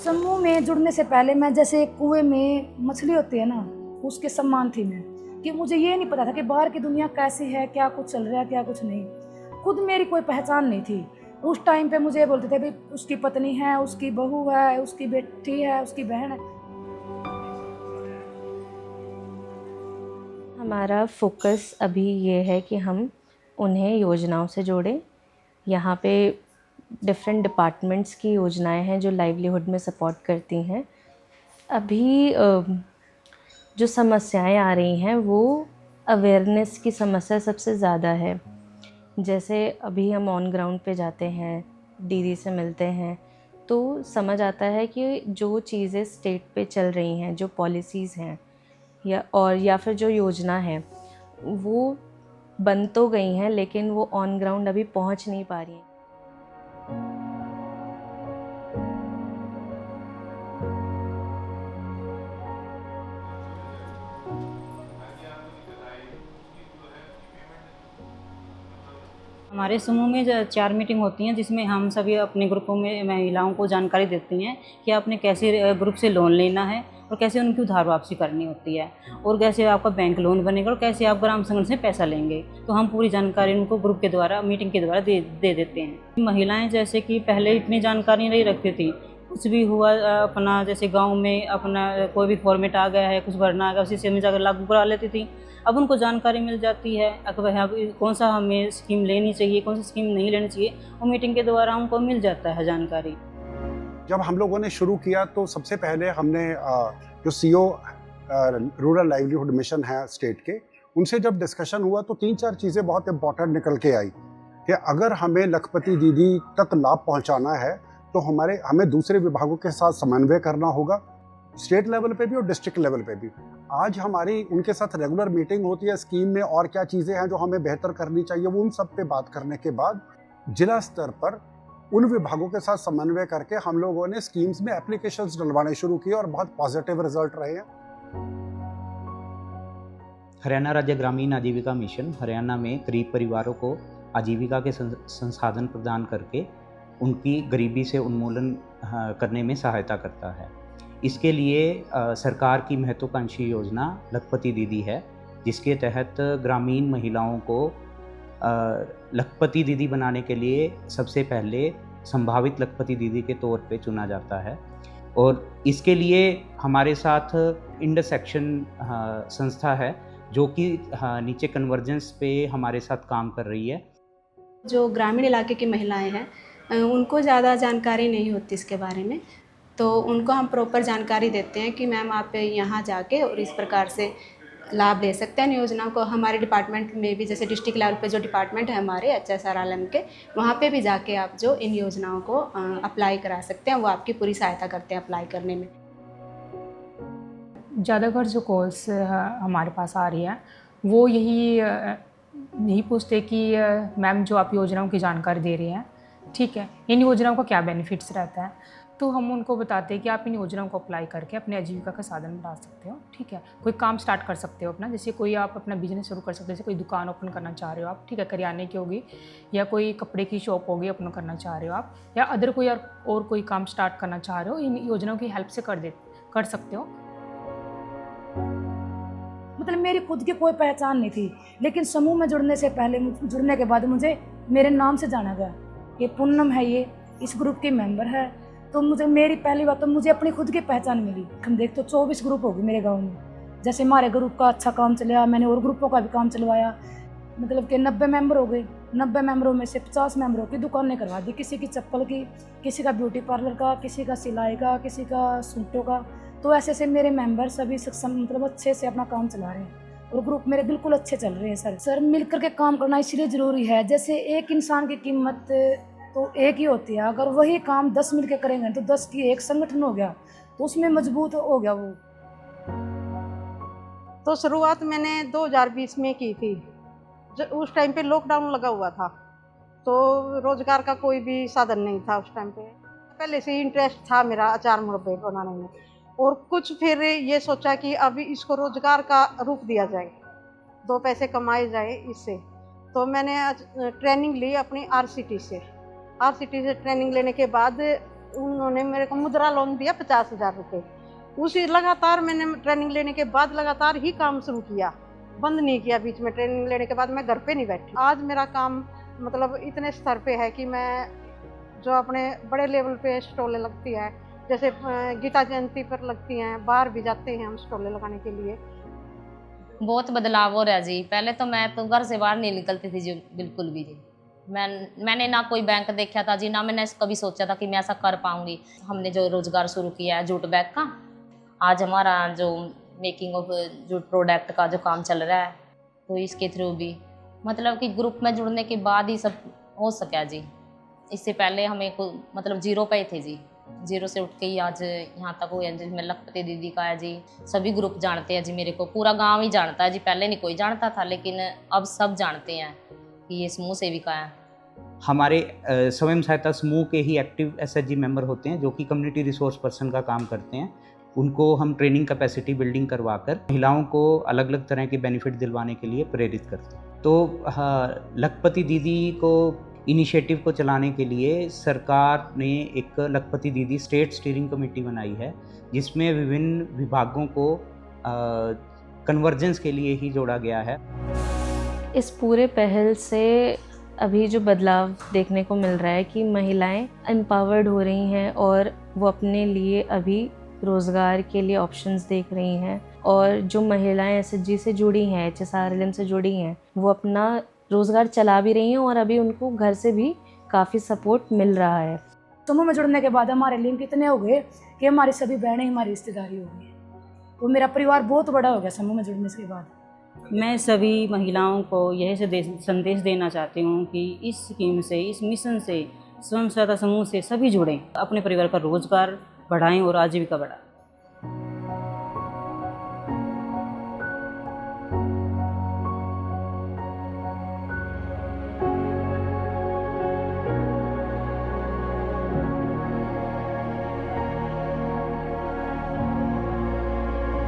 समूह में जुड़ने से पहले मैं जैसे कुएं में मछली होती है ना, उसके समान थी मैं, कि मुझे ये नहीं पता था कि बाहर की दुनिया कैसी है, क्या कुछ चल रहा है, क्या कुछ नहीं। खुद मेरी कोई पहचान नहीं थी। उस टाइम पे मुझे बोलते थे भाई उसकी पत्नी है, उसकी बहू है, उसकी बेटी है, उसकी बहन है। हमारा फोकस अभी ये है कि हम उन्हें योजनाओं से जोड़ें। यहाँ पे डिफरेंट डिपार्टमेंट्स की योजनाएं हैं जो लाइवलीहुड में सपोर्ट करती हैं। अभी जो समस्याएं आ रही हैं वो अवेयरनेस की समस्या सबसे ज़्यादा है। जैसे अभी हम ऑन ग्राउंड पे जाते हैं, दीदी से मिलते हैं, तो समझ आता है कि जो चीज़ें स्टेट पे चल रही हैं, जो पॉलिसीज़ हैं या फिर जो योजना है वो बन तो गई हैं लेकिन वो ऑन ग्राउंड अभी पहुंच नहीं पा रही हैं। हमारे समूह में 4 मीटिंग होती हैं जिसमें हम सभी अपने ग्रुपों में महिलाओं को जानकारी देती हैं कि आपने कैसे ग्रुप से लोन लेना है और कैसे उनकी उधार वापसी करनी होती है और कैसे आपका बैंक लोन बनेगा और कैसे आप ग्राम संगठन से पैसा लेंगे। तो हम पूरी जानकारी उनको ग्रुप के द्वारा मीटिंग के द्वारा दे देते हैं। महिलाएं जैसे कि पहले इतनी जानकारी नहीं रखती थी, कुछ भी हुआ अपना जैसे गांव में अपना कोई भी फॉर्मेट आ गया है, कुछ भरना आ गया, उसी से हमें जाकर लागू करा लेती थी। अब उनको जानकारी मिल जाती है कि भाई कौन सा हमें स्कीम लेनी चाहिए, कौन सी स्कीम नहीं लेनी चाहिए, वो मीटिंग के द्वारा हमको मिल जाता है जानकारी। जब हम लोगों ने शुरू किया तो सबसे पहले हमने जो सीओ रूरल लाइवलीहुड मिशन है स्टेट के, उनसे जब डिस्कशन हुआ तो 3-4 चीज़ें बहुत इंपॉर्टेंट निकल के आई कि अगर हमें लखपति दीदी तक लाभ पहुंचाना है तो हमें दूसरे विभागों के साथ समन्वय करना होगा, स्टेट लेवल पे भी और डिस्ट्रिक्ट लेवल पे भी। आज हमारी उनके साथ रेगुलर मीटिंग होती है, स्कीम में और क्या चीज़ें हैं जो हमें बेहतर करनी चाहिए, वो उन सब पे बात करने के बाद जिला स्तर पर उन विभागों के साथ समन्वय करके हम लोगों ने स्कीम्स में एप्लीकेशंस डलवाने शुरू किए और बहुत पॉजिटिव रिजल्ट रहे हैं। हरियाणा राज्य ग्रामीण आजीविका मिशन हरियाणा में गरीब परिवारों को आजीविका के संसाधन प्रदान करके उनकी गरीबी से उन्मूलन करने में सहायता करता है। इसके लिए सरकार की महत्वाकांक्षी योजना लखपति दीदी है, जिसके तहत ग्रामीण महिलाओं को लखपति दीदी बनाने के लिए सबसे पहले संभावित लखपति दीदी के तौर पे चुना जाता है। और इसके लिए हमारे साथ इंटरसेक्शन संस्था है जो कि नीचे कन्वर्जेंस पे हमारे साथ काम कर रही है। जो ग्रामीण इलाके की महिलाएं हैं उनको ज़्यादा जानकारी नहीं होती इसके बारे में, तो उनको हम प्रॉपर जानकारी देते हैं कि मैम आप यहाँ जाके और इस प्रकार से लाभ ले सकते हैं योजनाओं को। हमारे डिपार्टमेंट में भी जैसे डिस्ट्रिक्ट लेवल पे जो डिपार्टमेंट है हमारे HSRLM के, वहाँ पे भी जाके आप जो इन योजनाओं को अप्लाई करा सकते हैं, वो आपकी पूरी सहायता करते हैं अप्लाई करने में। ज़्यादातर जो कॉल्स हमारे पास आ रही है वो यही पूछते कि मैम जो आप योजनाओं की जानकारी दे रही हैं, ठीक है, इन योजनाओं का क्या बेनिफिट्स रहता है। तो हम उनको बताते हैं कि आप इन योजनाओं को अप्लाई करके अपने आजीविका का साधन बढ़ा सकते हो, ठीक है, कोई काम स्टार्ट कर सकते हो अपना, जैसे कोई आप अपना बिजनेस शुरू कर सकते हो, जैसे कोई दुकान ओपन करना चाह रहे हो आप, ठीक है, करियाने की होगी या कोई कपड़े की शॉप होगी ओपन करना चाह रहे हो आप, या अदर कोई और कोई काम स्टार्ट करना चाह रहे हो, इन योजनाओं की हेल्प से कर सकते हो। मतलब मेरी खुद की कोई पहचान नहीं थी, लेकिन समूह में जुड़ने के बाद मुझे मेरे नाम से जाना गया, ये पूनम है, ये इस ग्रुप की मेंबर है। तो मेरी पहली बात तो मुझे अपनी खुद की पहचान मिली। हम देख तो 24 ग्रुप हो गए मेरे गांव में। जैसे हमारे ग्रुप का अच्छा काम चला, मैंने और ग्रुपों का भी काम चलवाया, मतलब कि 90 मेंबर हो गए। 90 मेंबरों में से 50 मेंबरों की दुकानें करवा दी, किसी की चप्पल की, किसी का ब्यूटी पार्लर का, किसी का सिलाई का, किसी का सूटों का। तो ऐसे मेरे मेंबर सभी मतलब अच्छे से अपना काम चला रहे हैं और ग्रुप मेरे बिल्कुल अच्छे चल रहे हैं। सर मिलकर के काम करना इसलिए ज़रूरी है, जैसे एक इंसान की कीमत तो एक ही होती है, अगर वही काम 10 मिलकर करेंगे तो 10 की एक संगठन हो गया, तो उसमें मजबूत हो गया वो। तो शुरुआत मैंने 2020 में की थी, जो उस टाइम पे लॉकडाउन लगा हुआ था, तो रोज़गार का कोई भी साधन नहीं था उस टाइम पे। पहले से ही इंटरेस्ट था मेरा अचार मुरब्बे बनाने में, और कुछ फिर ये सोचा कि अभी इसको रोज़गार का रूप दिया जाए, 2 पैसे कमाए जाए इससे। तो मैंने ट्रेनिंग ली अपनी RCT से ट्रेनिंग लेने के बाद उन्होंने मेरे को मुद्रा लोन दिया 50,000 रुपये। उसी लगातार मैंने ट्रेनिंग लेने के बाद लगातार ही काम शुरू किया, बंद नहीं किया। बीच में ट्रेनिंग लेने के बाद मैं घर पे नहीं बैठी। आज मेरा काम मतलब इतने स्तर पे है कि मैं जो अपने बड़े लेवल पे स्टॉलें लगती है, जैसे गीता जयंती पर लगती हैं, बाहर भी जाते हैं हम स्टॉलें लगाने के लिए। बहुत बदलाव हो रहा है जी। पहले तो मैं तो घर से बाहर नहीं निकलती थी जी, बिल्कुल भी जी। मैंने ना कोई बैंक देखा था जी, ना मैंने कभी सोचा था कि मैं ऐसा कर पाऊँगी। हमने जो रोज़गार शुरू किया है जूट बैग का, आज हमारा जो मेकिंग ऑफ जूट प्रोडक्ट का जो काम चल रहा है, तो इसके थ्रू भी मतलब कि ग्रुप में जुड़ने के बाद ही सब हो सका जी। इससे पहले हमें मतलब जीरो पे थे जी, जीरो से उठ के ही आज यहाँ तक हुए हैं। जिसमें लखपति दीदी का है जी, सभी ग्रुप जानते हैं जी, मेरे को पूरा गांव ही जानता है जी। पहले नहीं कोई जानता था, लेकिन अब सब जानते हैं कि ये समूह सेविका है। हमारे स्वयं सहायता समूह के ही एक्टिव एसएचजी मेंबर होते हैं, जो कि कम्युनिटी रिसोर्स पर्सन का काम करते हैं। उनको हम ट्रेनिंग कैपेसिटी बिल्डिंग करवाकर महिलाओं को अलग अलग तरह के बेनिफिट दिलवाने के लिए प्रेरित करते हैं। तो लखपति दीदी को इनिशिएटिव को चलाने के लिए सरकार ने एक लखपति दीदी स्टेट स्टीयरिंग कमेटी बनाई है, जिसमें विभिन्न विभागों को कन्वर्जेंस के लिए ही जोड़ा गया है। इस पूरे पहल से अभी जो बदलाव देखने को मिल रहा है कि महिलाएं एम्पावर्ड हो रही हैं और वो अपने लिए अभी रोज़गार के लिए ऑप्शंस देख रही हैं। और जो महिलाएं एसएचजी से जुड़ी हैं, HSRLM से जुड़ी हैं, वो अपना रोज़गार चला भी रही हैं और अभी उनको घर से भी काफ़ी सपोर्ट मिल रहा है। समूह में जुड़ने के बाद हमारे लिंक इतने हो गए कि हमारी सभी बहनें हमारी रिश्तेदारी हो गई। तो मेरा परिवार बहुत बड़ा हो गया समूह में जुड़ने के बाद। मैं सभी महिलाओं को यही संदेश देना चाहती हूँ कि इस स्कीम से, इस मिशन से, स्वयं सहायता समूह से सभी जुड़ें, अपने परिवार का रोजगार बढ़ाएं और आजीविका बढ़ाएं।